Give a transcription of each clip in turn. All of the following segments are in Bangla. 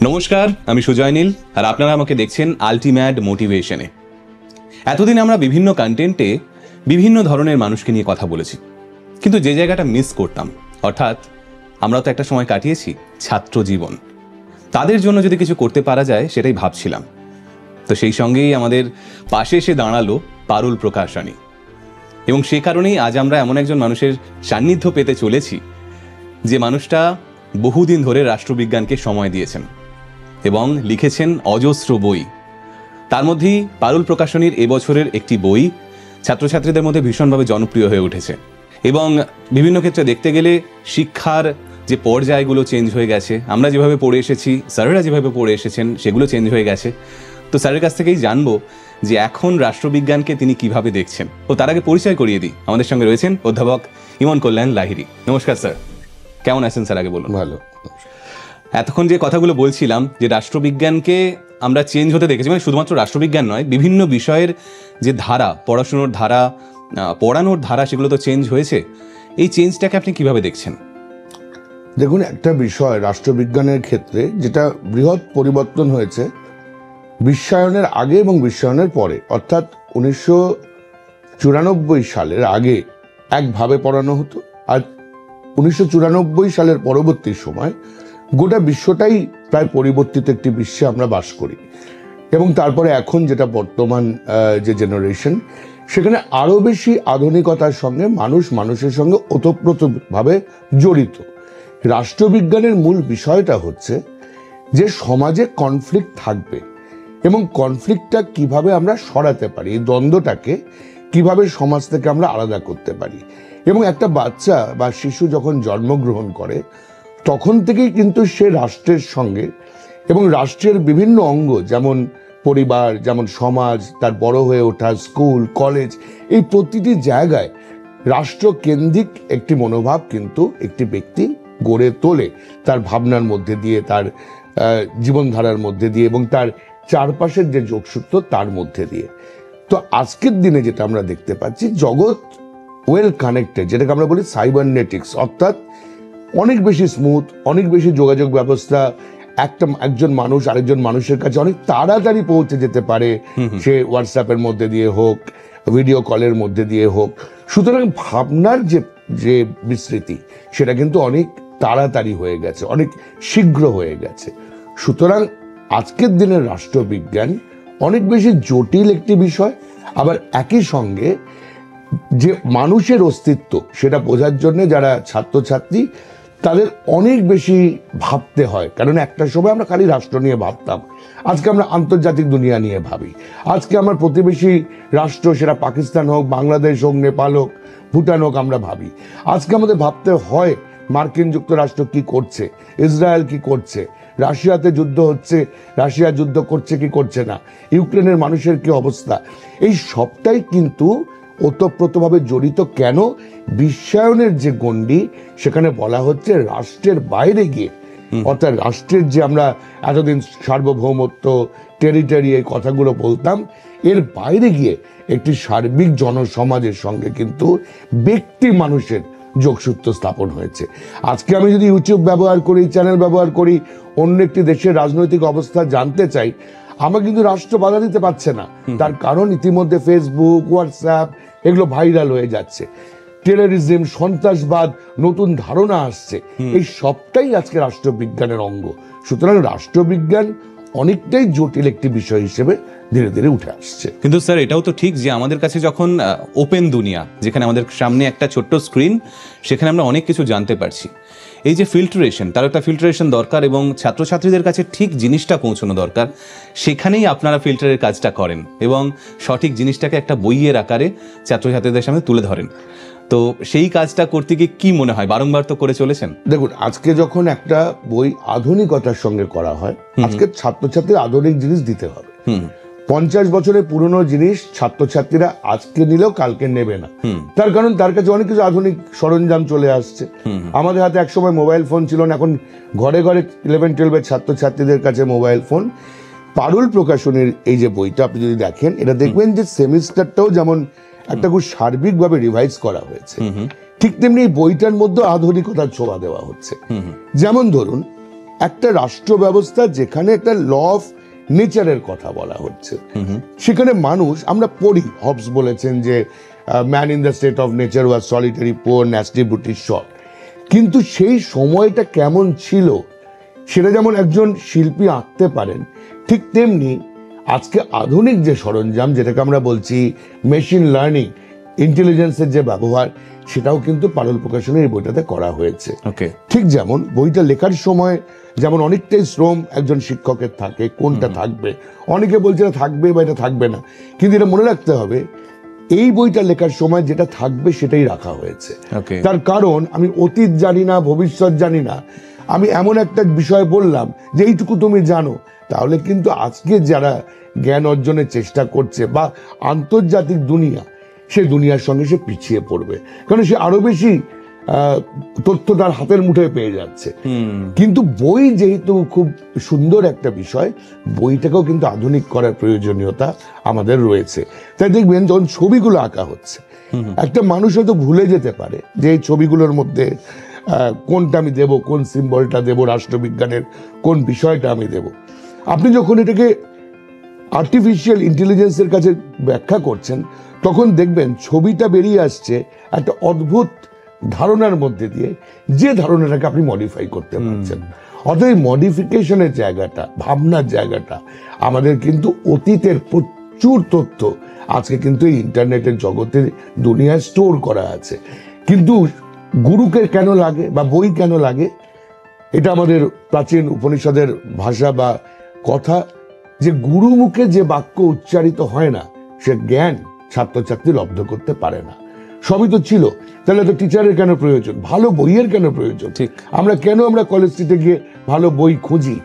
নমস্কার, আমি সুজয় নীল আর আপনারা আমাকে দেখছেন আল্টিমেট মোটিভেশনে। এতদিন আমরা বিভিন্ন কন্টেন্টে বিভিন্ন ধরনের মানুষকে নিয়ে কথা বলেছি, কিন্তু যে জায়গাটা মিস করতাম, অর্থাৎ আমরা তো একটা সময় কাটিয়েছি ছাত্র জীবন, তাদের জন্য যদি কিছু করতে পারা যায় সেটাই ভাবছিলাম। তো সেই সঙ্গেই আমাদের পাশে এসে দাঁড়ালো পারুল প্রকাশনী, এবং সে কারণেই আজ আমরা এমন একজন মানুষের সান্নিধ্য পেতে চলেছি যে মানুষটা বহুদিন ধরে রাষ্ট্রবিজ্ঞানকে সময় দিয়েছেন এবং লিখেছেন অজস্র বই। তার মধ্যেই পারুল প্রকাশনীর এবছরের একটি বই ছাত্রছাত্রীদের মধ্যে ভীষণভাবে জনপ্রিয় হয়ে উঠেছে, এবং বিভিন্ন ক্ষেত্রে দেখতে গেলে শিক্ষার যে পর্যায়গুলো চেঞ্জ হয়ে গেছে, আমরা যেভাবে পড়ে এসেছি, স্যারেরা যেভাবে পড়ে এসেছেন সেগুলো চেঞ্জ হয়ে গেছে। তো স্যারের কাছ থেকেই জানবো যে এখন রাষ্ট্রবিজ্ঞানকে তিনি কিভাবে দেখছেন। ও তার আগে পরিচয় করিয়ে দিই, আমাদের সঙ্গে রয়েছেন অধ্যাপক ইমন কল্যাণ লাহিড়ী। নমস্কার স্যার, কেমন আছেন স্যার? আগে বলুন। ভালো। এতক্ষণ যে কথাগুলো বলছিলাম যে রাষ্ট্রবিজ্ঞানকে আমরা চেঞ্জ হতে দেখেছি, মানে শুধুমাত্র রাষ্ট্রবিজ্ঞান নয়, বিভিন্ন বিষয়ের যে ধারা, পড়াশুনোর ধারা, পড়ানোর ধারা, সেগুলো তো চেঞ্জ হয়েছে। এই চেঞ্জটাকে আপনি কিভাবে দেখছেন? দেখুন, একটা বিষয় রাষ্ট্রবিজ্ঞানের ক্ষেত্রে যেটা বৃহৎ পরিবর্তন হয়েছে বিশ্বায়নের আগে এবং বিশ্বায়নের পরে, অর্থাৎ 1994 সালের আগে একভাবে পড়ানো হতো, আর 1994 সালের পরবর্তী সময় গোটা বিশ্বটাই প্রায় পরিবর্তিত একটি বিশ্বে আমরা বাস করি। এবং তারপরে এখন যেটা বর্তমান যে জেনারেশন, সেখানে আরো বেশি আধুনিকতার সঙ্গে মানুষ মানুষের সঙ্গে ওতপ্রোতভাবে জড়িত। রাষ্ট্রবিজ্ঞানের মূল বিষয়টা হচ্ছে যে সমাজে কনফ্লিক্ট থাকবে এবং কনফ্লিক্টটা কিভাবে আমরা সরাতে পারি, এই দ্বন্দ্বটাকে কিভাবে সমাজ থেকে আমরা আলাদা করতে পারি। এবং একটা বাচ্চা বা শিশু যখন জন্মগ্রহণ করে তখন থেকেই কিন্তু সে রাষ্ট্রের সঙ্গে এবং রাষ্ট্রের বিভিন্ন অঙ্গ, যেমন পরিবার, যেমন সমাজ, তার বড় হয়ে ওঠা স্কুল, কলেজ, এই প্রতিটি জায়গায় রাষ্ট্রকেন্দ্রিক একটি মনোভাব কিন্তু একটি ব্যক্তি গড়ে তোলে তার ভাবনার মধ্যে দিয়ে, তার জীবনধারার মধ্যে দিয়ে এবং তার চারপাশের যে যোগসূত্র তার মধ্যে দিয়ে। তো আজকের দিনে যেটা আমরা দেখতে পাচ্ছি, জগৎ ওয়েল কানেক্টেড, যেটাকে আমরা বলি সাইবারনেটিক্স, অর্থাৎ অনেক বেশি স্মুথ, অনেক বেশি যোগাযোগ ব্যবস্থা, একজন মানুষ আরেকজন মানুষের কাছে অনেক তাড়াতাড়ি পৌঁছে যেতে পারে, সে হোয়াটসঅ্যাপের মধ্যে দিয়ে হোক, ভিডিও কলের মধ্যে দিয়ে হোক। সুতরাং ভাবনার যে বিস্তৃতি সেটা কিন্তু অনেক তাড়াতাড়ি হয়ে গেছে, অনেক শীঘ্র হয়ে গেছে। সুতরাং আজকের দিনের রাষ্ট্রবিজ্ঞান অনেক বেশি জটিল একটি বিষয়, আবার একই সঙ্গে যে মানুষের অস্তিত্ব সেটা বোঝার জন্য যারা ছাত্রছাত্রী, তাদের অনেক বেশি ভাবতে হয়। কারণ একটা সময় আমরা খালি রাষ্ট্র নিয়ে ভাবতাম, আজকে আমরা আন্তর্জাতিক দুনিয়া নিয়ে ভাবি। আজকে আমার প্রতিবেশী রাষ্ট্র, সেটা পাকিস্তান হোক, বাংলাদেশ হোক, নেপাল হোক, ভুটান হোক, আমরা ভাবি। আজকে আমাদের ভাবতে হয় মার্কিন যুক্তরাষ্ট্র কি করছে, ইসরায়েল কি করছে, রাশিয়াতে যুদ্ধ হচ্ছে, রাশিয়া যুদ্ধ করছে কি করছে না, ইউক্রেনের মানুষের কি অবস্থা। এই সবটাই কিন্তু ওতপ্রোতভাবে জড়িত। কেন? বিশ্বায়নের যে গণ্ডি, সেখানে বলা হচ্ছে রাষ্ট্রের বাইরে গিয়ে, অর্থাৎ রাষ্ট্রের যে আমরা এতদিন সার্বভৌমত্ব, টেরিটরি, এই কথাগুলো বলতাম, এর বাইরে গিয়ে একটি সার্বিক জনসমাজের সঙ্গে কিন্তু ব্যক্তি মানুষের যোগসূত্র স্থাপন হয়েছে। আজকে আমি যদি ইউটিউব ব্যবহার করি, চ্যানেল ব্যবহার করি, অন্য একটি দেশের রাজনৈতিক অবস্থা জানতে চাই, আমার কিন্তু রাষ্ট্র বাধা দিতে পারছে না। তার কারণ ইতিমধ্যে ফেসবুক, হোয়াটসঅ্যাপ এগুলো ভাইরাল হয়ে যাচ্ছে। টেররিজম, সন্ত্রাসবাদ, নতুন ধারণা আসছে, এই সবটাই আজকে রাষ্ট্রবিজ্ঞানের অঙ্গ। সুতরাং রাষ্ট্রবিজ্ঞান অনেকটাই জটিল একটি বিষয় হিসেবে ধীরে ধীরে উঠে আসছে। কিন্তু স্যার, এটাও তো ঠিক যে আমাদের কাছে যখন ওপেন দুনিয়া, যেখানে আমাদের সামনে একটা ছোট্ট স্ক্রিন, সেখানে আমরা অনেক কিছু জানতে পারছি। এই যে ফিল্টারেশন, তার একটা ফিল্টারেশন দরকার এবং ছাত্রছাত্রীদের কাছে ঠিক জিনিসটা পৌঁছানো দরকার। সেখানেই আপনারা ফিল্টারের কাজটা করেন এবং সঠিক জিনিসটাকে একটা বইয়ের আকারে ছাত্রছাত্রীদের সামনে তুলে ধরেন। তো সেই কাজটা করতে গিয়ে কি মনে হয়, বারংবার তো করে চলেছেন? দেখুন, আজকে যখন একটা বই আধুনিকতার সঙ্গে করা হয়, আজকে ছাত্রছাত্রীর আধুনিক জিনিস দিতে হবে। 50 বছরের পুরনো জিনিস ছাত্রছাত্রীরা আজকে নিলেও কালকে নেবে না। তার কারণ তার কাছে অনেক কিছু আধুনিক সরঞ্জাম চলে আসছে। আমাদের হাতে একসময় মোবাইল ফোন ছিল না, এখন ঘরে ঘরে 11-12 ছাত্রছাত্রীদের কাছে মোবাইল ফোন। পারুল প্রকাশনীর এই যে বইটা আপনি যদি দেখেন, এটা দেখবেন যে সেমিস্টারটাও যেমন একটা খুব সার্বিকভাবে রিভাইজ করা হয়েছে, ঠিক তেমনি এই বইটার মধ্যে আধুনিকতার ছোঁয়া দেওয়া হচ্ছে। যেমন ধরুন, একটা রাষ্ট্র ব্যবস্থা যেখানে একটা ল অফ নেচারের কথা বলা হচ্ছে, সেখানে মানুষ, আমরা পড়ি, হবস বলেছেন যে man in the state of nature was solitary, poor, nasty, brutish, short. কিন্তু সেই সময়টা কেমন ছিল সেটা যেমন একজন শিল্পী আঁকতে পারেন, ঠিক তেমনি আজকে আধুনিক যে সরঞ্জাম, যেটাকে আমরা বলছি মেশিন লার্নিং, ইন্টেলিজেন্সের যে ব্যবহার, সেটাও কিন্তু পারুল প্রকাশনের এই বইটাতে করা হয়েছে। ঠিক যেমন বইটা লেখার সময় যেমন অনেকটাই শ্রম একজন শিক্ষকের থাকে, কোনটা থাকবে, অনেকে বলছে এটা থাকবে বা এটা থাকবে না, কিন্তু এটা মনে রাখতে হবে এই বইটা লেখার সময় যেটা থাকবে সেটাই রাখা হয়েছে। তার কারণ আমি অতীত জানি না, ভবিষ্যৎ জানি না, আমি এমন একটা বিষয় বললাম যে এইটুকু তুমি জানো, তাহলে কিন্তু আজকে যারা জ্ঞান অর্জনের চেষ্টা করছে বা আন্তর্জাতিক দুনিয়া, সে দুনিয়ার সঙ্গে সে পিছিয়ে পড়বে, কারণ সে আরো বেশি তথ্য তার হাতের মুঠোয় পেয়ে যাচ্ছে। কিন্তু বই যেহেতু খুব সুন্দর একটা বিষয়, বইটাকেও কিন্তু আধুনিক করার প্রয়োজনীয়তা আমাদের রয়েছে। তাই দেখবেন যখন ছবিগুলো আঁকা হচ্ছে, একটা মানুষ হয়তো ভুলে যেতে পারে যে এই ছবিগুলোর মধ্যে কোনটা আমি দেব, কোন সিম্বলটা দেব, রাষ্ট্রবিজ্ঞানের কোন বিষয়টা আমি দেব। আপনি যখন এটাকে আর্টিফিশিয়াল ইন্টেলিজেন্সের কাছে ব্যাখ্যা করছেন, তখন দেখবেন ছবিটা বেরিয়ে আসছে একটা অদ্ভুত ধারণার মধ্যে দিয়ে, যে ধারণাটাকে আপনি মডিফাই করতে পারছেন। অতএব মডিফিকেশনের জায়গাটা, ভাবনার জায়গাটা, আমাদের কিন্তু অতীতের প্রচুর তথ্য আজকে কিন্তু এই ইন্টারনেটের জগতে দুনিয়ায় স্টোর করা আছে। কিন্তু গুরুকে কেন লাগে বা বই কেন লাগে? এটা আমাদের প্রাচীন উপনিষদের ভাষা বা কথা, যে গুরু মুখে যে বাক্য উচ্চারিত হয় না, সে জ্ঞান ছাত্রছাত্রী লব্ধ করতে পারে না। সবই তো ছিল, তাহলে তো টিচারের কেন প্রয়োজন, ভালো বইয়ের কেন প্রয়োজন? ঠিক, আমরা কলেজ স্ট্রিটে গিয়ে ভালো বই খুঁজি?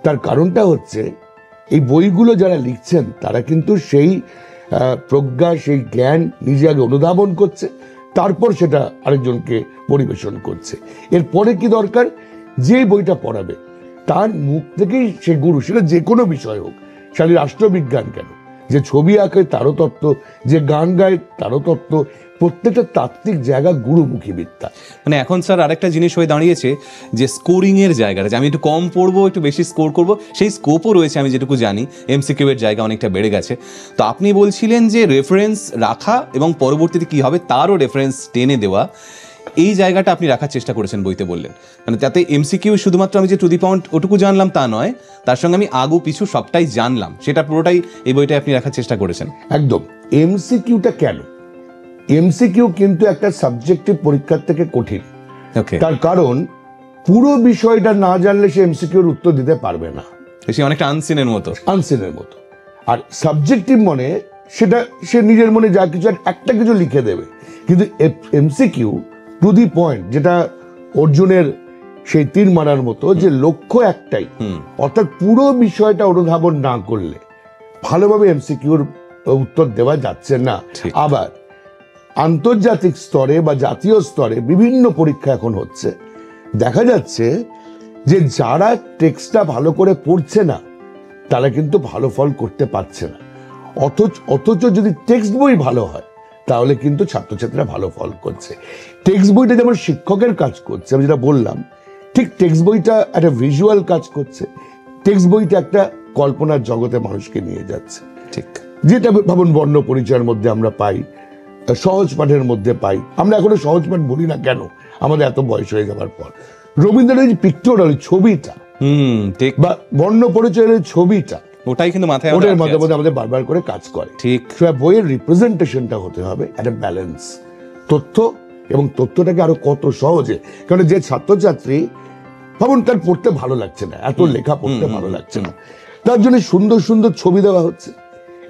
তার কারণটা হচ্ছে এই বইগুলো যারা লিখছেন তারা কিন্তু সেই প্রজ্ঞা, সেই জ্ঞান নিজে আগে অনুধাবন করছে, তারপর সেটা আরেকজনকে পরিবেশন করছে। এরপরে কি দরকার? যে বইটা পড়াবে তার মুখ থেকেই সে গুরু, সেটা যে কোনো বিষয় হোক, খালি রাষ্ট্রবিজ্ঞান কেন, যে ছবি আঁকে তারও তত্ত্ব, যে গান গায় তারও তত্ত্ব, প্রত্যেকটা তাত্ত্বিক জায়গা গুরুমুখী বিদ্যা। মানে এখন স্যার আরেকটা জিনিস হয়ে দাঁড়িয়েছে যে স্কোরিং এর জায়গাটা, যে আমি একটু কম পড়বো, একটু বেশি স্কোর করব, সেই স্কোপও রয়েছে। আমি যেটুকু জানি এমসিকিউ এর জায়গা অনেকটা বেড়ে গেছে। তো আপনি বলছিলেন যে রেফারেন্স রাখা এবং পরবর্তীতে কি হবে তারও রেফারেন্স টেনে দেওয়া, এই জায়গাটা আপনি রাখার চেষ্টা করেছেন বইতে, বললেন। মানে তাতে এমসিকিউ শুধুমাত্র আমি যে টু দি পয়েন্ট ওটুকু জানলাম তা নয়, তার সঙ্গে আমি আগু পিছু সবটাই জানলাম, সেটা পুরোটাই এই বইটায় আপনি রাখার চেষ্টা করেছেন। একদম। এমসিকিউটা কেন? এমসিকিউ কিন্তু একটা সাবজেক্টিভ পরীক্ষার থেকে কঠিন। তার কারণ পুরো বিষয়টা না জানলে সে এমসিকিউর উত্তর দিতে পারবে না, সে অনেকটা আনসিনের মতো। আর সাবজেক্টিভ মনে সেটা সে নিজের মনে যা কিছু একটা কিছু লিখে দেবে। কিন্তু এমসিকিউ টু দি পয়েন্ট, যেটা অর্জুনের সেই তীর মারার মতো, যে লক্ষ্য একটাই, অর্থাৎ পুরো বিষয়টা অনুধাবন না করলে ভালোভাবে এমসিকিউর উত্তর দেওয়া যাচ্ছে না। আবার আন্তর্জাতিক স্তরে বা জাতীয় স্তরে বিভিন্ন পরীক্ষা এখন হচ্ছে, দেখা যাচ্ছে যে যারা টেক্সটটা ভালো করে পড়ছে না তারা কিন্তু ভালো ফল করতে পারছে না। অথচ যদি টেক্সট বই ভালো হয় তাহলে কিন্তু ছাত্রছাত্রীরা ভালো ফল করছে। টেক্সট বইটা যেমন শিক্ষকের কাজ করছে, আমি যেটা বললাম, ঠিক টেক্সট বইটা একটা ভিজুয়াল কাজ করছে। টেক্সট বইটা একটা কল্পনার জগতে মানুষকে নিয়ে যাচ্ছে। ঠিক, যেটা ভাবুন বর্ণ পরিচয়ের মধ্যে আমরা পাই, সহজ পাঠের মধ্যে পাই। আমরা এখনো সহজ পাঠ বলি না কেন? আমাদের এত বয়স হয়ে যাওয়ার পর। রবীন্দ্রনাথের পিক্টোরাল ছবিটা বা বর্ণ পরিচয়ের ছবিটা, ওটাই কিন্তু মাথায় আমাদের বারবার করে কাজ করে। ঠিক, বইয়ের রিপ্রেজেন্টেশনটা হতে হবে একটা ব্যালেন্স, তথ্য, এবং তথ্যটাকে আরো কত সহজে, কারণ যে ছাত্রছাত্রী ভাবুন তার পড়তে ভালো লাগছে না, এত লেখা পড়তে ভালো লাগছে না, তার জন্য সুন্দর সুন্দর ছবি দেওয়া হচ্ছে।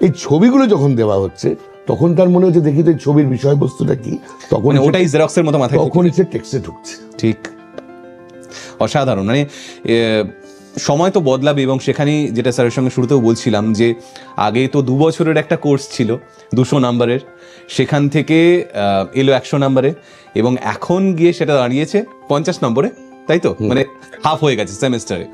এই ছবিগুলো যখন দেওয়া হচ্ছে তখন তার মনে হচ্ছে দেখি তো এই ছবির বিষয়বস্তুটা কি, তখন ওটাই জেরক্সের মতো মাথায়, তখনই সে টেক্সটে ঢুকছে। ঠিক, অসাধারণ। মানে সময় তো বদলাবে, এবং সেখানেই যেটা স্যারের সঙ্গে শুরুতেও বলছিলাম যে আগে তো 2 বছরের একটা কোর্স ছিল 200 নাম্বারের, সেখান থেকে এলো 100 নাম্বারে, এবং এখন গিয়ে সেটা দাঁড়িয়েছে 50 নম্বরে, তাই তো? মানে হাফ হয়ে গেছে সেমিস্টারে,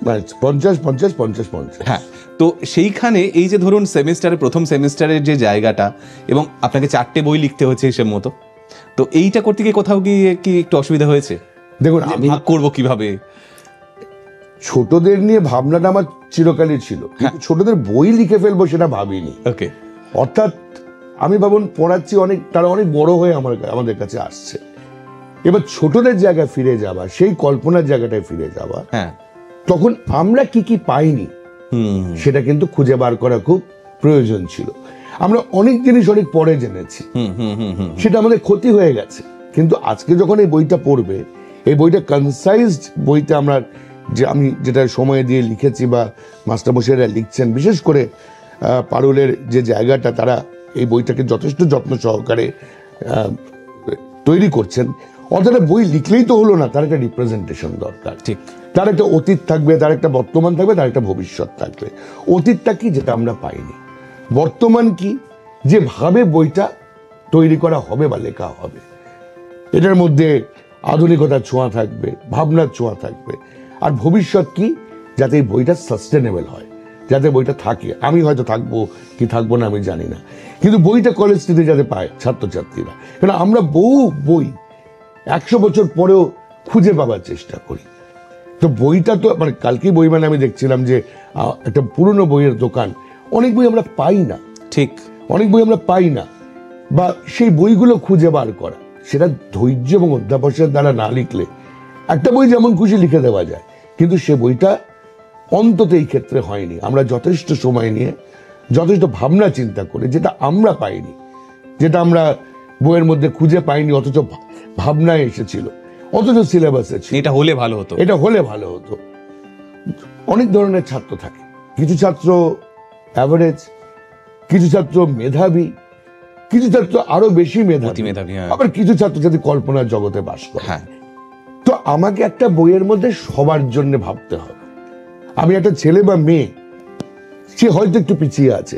50-50-50-50। হ্যাঁ। তো সেইখানে এই যে ধরুন সেমিস্টারে, প্রথম সেমিস্টারের যে জায়গাটা, এবং আপনাকে 4টে বই লিখতে হচ্ছে হিসেব মতো, তো এইটা করতে গিয়ে কোথাও গিয়ে কি একটু অসুবিধা হয়েছে? দেখুন, আমি ভাগ করবো কিভাবে? ছোটদের নিয়ে ভাবনাটা আমার চিরকালই ছিল, কিন্তু ছোটদের বই লিখে ফেলবো সেটা ভাবিনি। ওকে, অর্থাৎ আমি ভাবুন পড়াচ্ছি, অনেক তারা অনেক বড় হয়ে আমাদের কাছে আসছে, এবার ছোটদের জায়গায় ফিরে যাওয়া, সেই কল্পনার জায়গাটায় ফিরে যাওয়া, হ্যাঁ, তখন আমরা কি কি পাইনি সেটা কিন্তু খুঁজে বার করা খুব প্রয়োজন ছিল। আমরা অনেক জিনিস অনেক পরে জেনেছি, সেটা আমাদের ক্ষতি হয়ে গেছে। কিন্তু আজকে যখন এই বইটা পড়বে, এই বইটা কনসাইজড বইতে আমরা আমি যেটা সময় দিয়ে লিখেছি বা মাস্টারমশাইরা লিখছেন, বিশেষ করে পারুলের যে জায়গাটা, তারা এই বইটাকে যথেষ্ট যত্ন সহকারে তৈরি করছেন। অর্থাৎ বই লিখলেই তো হলো না, তার একটা রিপ্রেজেন্টেশন দরকার। ঠিক, তার একটা অতীত থাকবে, তার একটা বর্তমান থাকবে, তার একটা ভবিষ্যৎ থাকবে। অতীতটা কি, যেটা আমরা পাইনি। বর্তমান কি, যেভাবে বইটা তৈরি করা হবে বা লেখা হবে, এটার মধ্যে আধুনিকতার ছোঁয়া থাকবে, ভাবনার ছোঁয়া থাকবে। আর ভবিষ্যৎ কি, যাতে এই বইটা সাস্টেনেবল হয়, যাতে বইটা থাকে। আমি হয়তো থাকবো কি থাকবো না আমি জানি না, কিন্তু বইটা কলেজ স্ট্রিটে যাতে পায় ছাত্রছাত্রীরা। কারণ আমরা বহু বই 100 বছর পরেও খুঁজে পাবার চেষ্টা করি। তো বইটা তো মানে কালকেই বই মানে আমি দেখছিলাম যে একটা পুরনো বইয়ের দোকান, অনেক বই আমরা পাই না। ঠিক, অনেক বই আমরা পাই না, বা সেই বইগুলো খুঁজে বার করা, সেটা ধৈর্য এবং অধ্যাবসায়ের দ্বারা না লিখলে একটা বই যেমন খুশি লিখে দেওয়া যায়, কিন্তু সে বইটা অন্তত এই ক্ষেত্রে হয়নি। আমরা যথেষ্ট সময় নিয়ে, যথেষ্ট ভাবনা চিন্তা করে, যেটা আমরা পাইনি, যেটা আমরা বইয়ের মধ্যে খুঁজে পাইনি, অথচ ভাবনায় এসেছিল, অথচ সিলেবাসে ছিল, এটা হলে ভালো হতো, এটা হলে ভালো হতো। অনেক ধরনের ছাত্র থাকে, কিছু ছাত্র অ্যাভারেজ, কিছু ছাত্র মেধাবী, কিছু ছাত্র আরো বেশি মেধাবী, আবার কিছু ছাত্র যদি কল্পনার জগতে বাস করে। তো আমাকে একটা বইয়ের মধ্যে সবার জন্য ভাবতে হবে। আমি একটা ছেলে বা মেয়ে, সে হয়তো একটু পিছিয়ে আছে,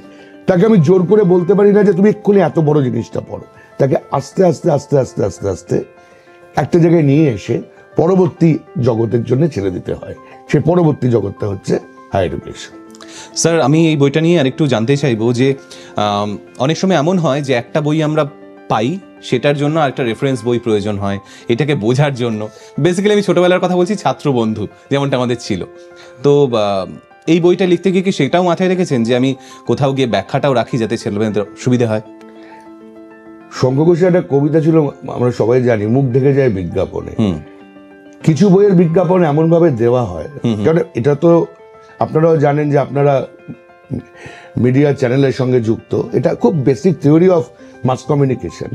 তাকে আমি জোর করে বলতে পারি না যে তুমি এক্ষুনি এত বড় জিনিসটা পড়ো। তাকে আস্তে আস্তে আস্তে আস্তে আস্তে আস্তে একটা জায়গায় নিয়ে এসে পরবর্তী জগতের জন্য ছেড়ে দিতে হয়। সে পরবর্তী জগৎটা হচ্ছে হায়ার এডুকেশন। স্যার, আমি এই বইটা নিয়ে আরেকটু জানতে চাইবো যে অনেক সময় এমন হয় যে একটা বই আমরা পাই, সেটার জন্য একটা রেফারেন্স বই প্রয়োজন হয় এটাকে বোঝার জন্য। বেসিক্যালি আমি ছোটবেলার কথা বলছি, ছাত্র বন্ধু যেমনটা আমাদের ছিল। তো এই বইটা লিখতে গিয়ে কি সেটাও মাথায় রেখেছেন যে আমি কোথাও গিয়ে ব্যাখ্যাটাও রাখি যাতে ছেলেমেয়েদের সুবিধা হয়? শঙ্খ ঘোষের একটা কবিতা ছিল, আমরা সবাই জানি, মুখ ঢেকে যায় বিজ্ঞাপনে। কিছু বইয়ের বিজ্ঞাপন এমন ভাবে দেওয়া হয়, কারণ এটা তো আপনারাও জানেন যে আপনারা মিডিয়া চ্যানেলের সঙ্গে যুক্ত, এটা খুব basic theory of mass communication.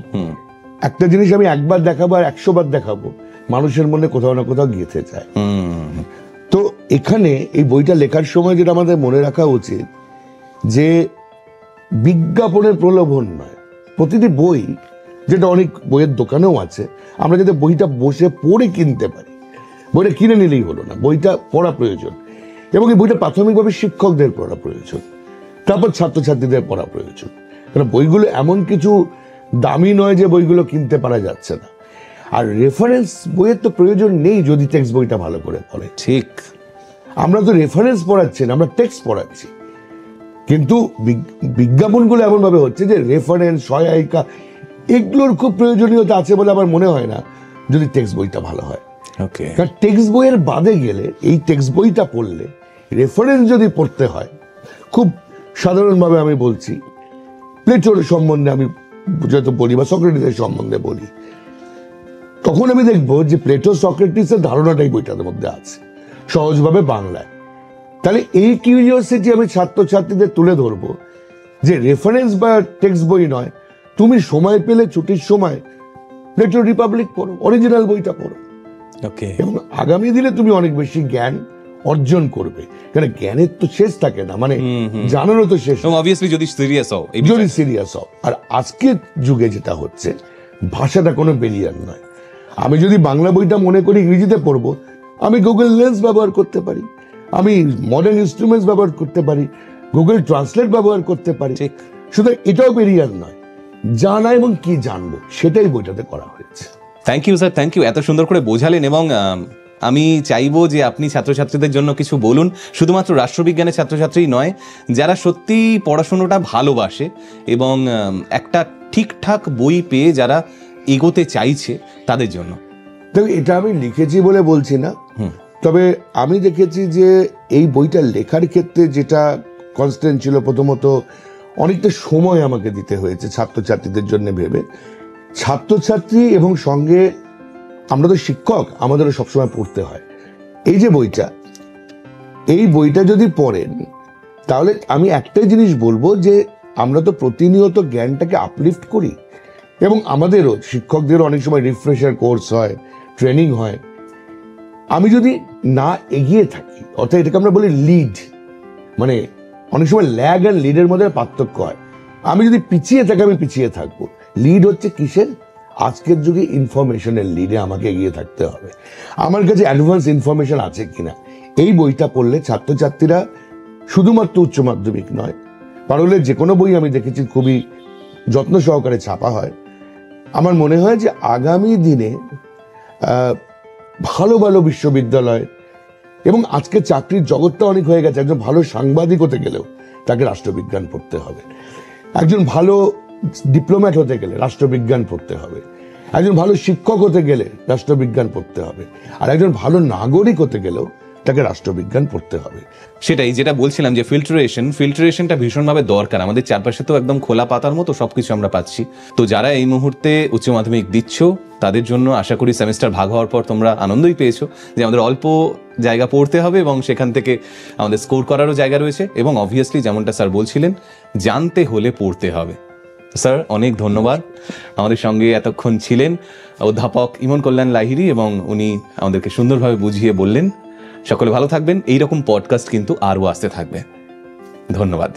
একটা জিনিস আমি একবার দেখাবো আর 100 বার দেখাবো, মানুষের মনে কোথাও না কোথাও গেঁথে যায়। তো এখানে এই বইটা লেখার সময় যেটা আমাদের মনে রাখা উচিত, যে বিজ্ঞাপনের প্রলোভন নয়। প্রতিটি বই, যেটা অনেক বইয়ের দোকানেও আছে, আমরা যাতে বইটা বসে পড়ে কিনতে পারি। বইটা কিনে নিলেই হলো না, বইটা পড়া প্রয়োজন, এবং এই বইটা প্রাথমিকভাবে শিক্ষকদের পড়া প্রয়োজন, তারপর ছাত্রছাত্রীদের পড়া প্রয়োজন। কারণ বইগুলো এমন কিছু দামি নয় যে বইগুলো কিনতে পারা যাচ্ছে না। আর রেফারেন্স বইয়ের তো প্রয়োজন নেই যদি টেক্সট বইটা ভালো করে পড়ে। ঠিক, আমরা তো রেফারেন্স পড়াচ্ছি না, আমরা টেক্সট পড়াচ্ছি। কিন্তু বিজ্ঞাপনগুলো এমন ভাবে হচ্ছে যে রেফারেন্স, সহায়িকা, এগুলোর খুব প্রয়োজনীয়তা আছে বলে আমার মনে হয় না যদি টেক্সট বইটা ভালো হয়। কারণ টেক্সট বইয়ের বাদে গেলে, এই টেক্সট বইটা পড়লে রেফারেন্স যদি পড়তে হয়, খুব সাধারণভাবে আমি বলছি, প্লেটোর সম্বন্ধে আমি যেহেতু বলি বা সক্রেটিসের সম্বন্ধে বলি, তখন আমি দেখবো যে প্লেটো সক্রেটিসের ধারণাটাই বইটার মধ্যে আছে সহজভাবে বাংলায়। তাহলে এই কিউরিওসিটি আমি ছাত্রছাত্রীদের তুলে ধরবো যে রেফারেন্স বা টেক্সট বই নয়, তুমি সময় পেলে ছুটির সময় প্লেটোর রিপাবলিক পড়ো, অরিজিনাল বইটা পড়ো, এবং আগামী দিনে তুমি অনেক বেশি জ্ঞান অর্জন করবে। কারণ জ্ঞানের তো শেষ থাকে না, মানে জানারও তো শেষ, যদি সিরিয়াস হও। আর আজকের যুগে যেটা হচ্ছে, ভাষাটা কোনো ব্যারিয়ার নয়। আমি যদি বাংলা বইটা মনে করি ইংরেজিতে পড়বো, আমি গুগল লেন্স ব্যবহার করতে পারি, আমি মডার্ন ইনস্ট্রুমেন্টস ব্যবহার করতে পারি, গুগল ট্রান্সলেট ব্যবহার করতে পারি। সুতরাং এটাও ব্যারিয়ার নয়, জানা এবং কি জানবো সেটাই বইটাতে করা হয়েছে। Thank you sir, thank you, এত সুন্দর করে বোঝালেন। এবং আমি চাইবো যে আপনি ছাত্রছাত্রীদের জন্য কিছু বলুন, শুধুমাত্র রাষ্ট্রবিজ্ঞানের ছাত্রছাত্রী নয়, যারা সত্যি পড়াশোনাটা ভালোবাসে এবং একটা ঠিকঠাক বই পেয়ে যারা এগোতে চাইছে তাদের জন্য। দেখো, এটা আমি লিখেছি বলে বলছি না, তবে আমি দেখেছি যে এই বইটা লেখার ক্ষেত্রে যেটা কনস্ট্যান্ট ছিল, প্রথমত অনেকটা সময় আমাকে দিতে হয়েছে ছাত্রছাত্রীদের জন্য ভেবে। ছাত্রছাত্রী এবং সঙ্গে আমরা তো শিক্ষক, আমাদেরও সবসময় পড়তে হয়। এই বইটা যদি পড়েন তাহলে আমি একটাই জিনিস বলবো যে আমরা তো প্রতিনিয়ত জ্ঞানটাকে আপলিফট করি, এবং আমাদেরও শিক্ষকদেরও অনেক সময় রিফ্রেশার কোর্স হয়, ট্রেনিং হয়। আমি যদি না এগিয়ে থাকি, অর্থাৎ এটাকে আমরা বলি লিড, মানে অনেক সময় ল্যাগ আর লিডের মধ্যে পার্থক্য হয়। আমি যদি পিছিয়ে থাকি, আমি পিছিয়ে থাকবো। লিড হচ্ছে কিসের? আজকের যুগে ইনফরমেশনের লিডে আমাকে এগিয়ে থাকতে হবে। আমার কাছে অ্যাডভান্স ইনফরমেশন আছে কিনা, এই বইটা পড়লে ছাত্রছাত্রীরা শুধুমাত্র উচ্চ মাধ্যমিক নয়, পারলে যে কোনো বই আমি দেখেছি খুবই যত্ন সহকারে ছাপা হয়। আমার মনে হয় যে আগামী দিনে ভালো ভালো বিশ্ববিদ্যালয়, এবং আজকে চাকরির জগৎটা অনেক হয়ে গেছে, একজন ভালো সাংবাদিক হতে গেলেও তাকে রাষ্ট্রবিজ্ঞান পড়তে হবে, একজন ভালো ডিপ্লোম্যাট হতে গেলে রাষ্ট্রবিজ্ঞান পড়তে হবে, একজন ভালো শিক্ষক হতে গেলে রাষ্ট্রবিজ্ঞান পড়তে হবে, আর একজন ভালো নাগরিক হতে গেলেও তাকে রাষ্ট্রবিজ্ঞান পড়তে হবে। সেটাই যেটা বলছিলাম যে ফিল্টারেশনটা ভীষণভাবে দরকার। আমাদের চারপাশে তো একদম খোলা পাতার মতো সবকিছু আমরা পাচ্ছি। তো যারা এই মুহূর্তে উচ্চ মাধ্যমিক দিচ্ছ তাদের জন্য আশা করি সেমিস্টার ভাগ হওয়ার পর তোমরা আনন্দই পেয়েছো যে আমাদের অল্প জায়গা পড়তে হবে এবং সেখান থেকে আমাদের স্কোর করারও জায়গা রয়েছে, এবং অবভিয়াসলি যেমনটা স্যার বলছিলেন, জানতে হলে পড়তে হবে। স্যার অনেক ধন্যবাদ। আমাদের সঙ্গে এতক্ষণ ছিলেন অধ্যাপক ইমন কল্যাণ লাহিড়ী, এবং উনি আমাদেরকে সুন্দরভাবে বুঝিয়ে বললেন। সকলে ভালো থাকবেন। এইরকম পডকাস্ট কিন্তু আরও আসতে থাকবে। ধন্যবাদ।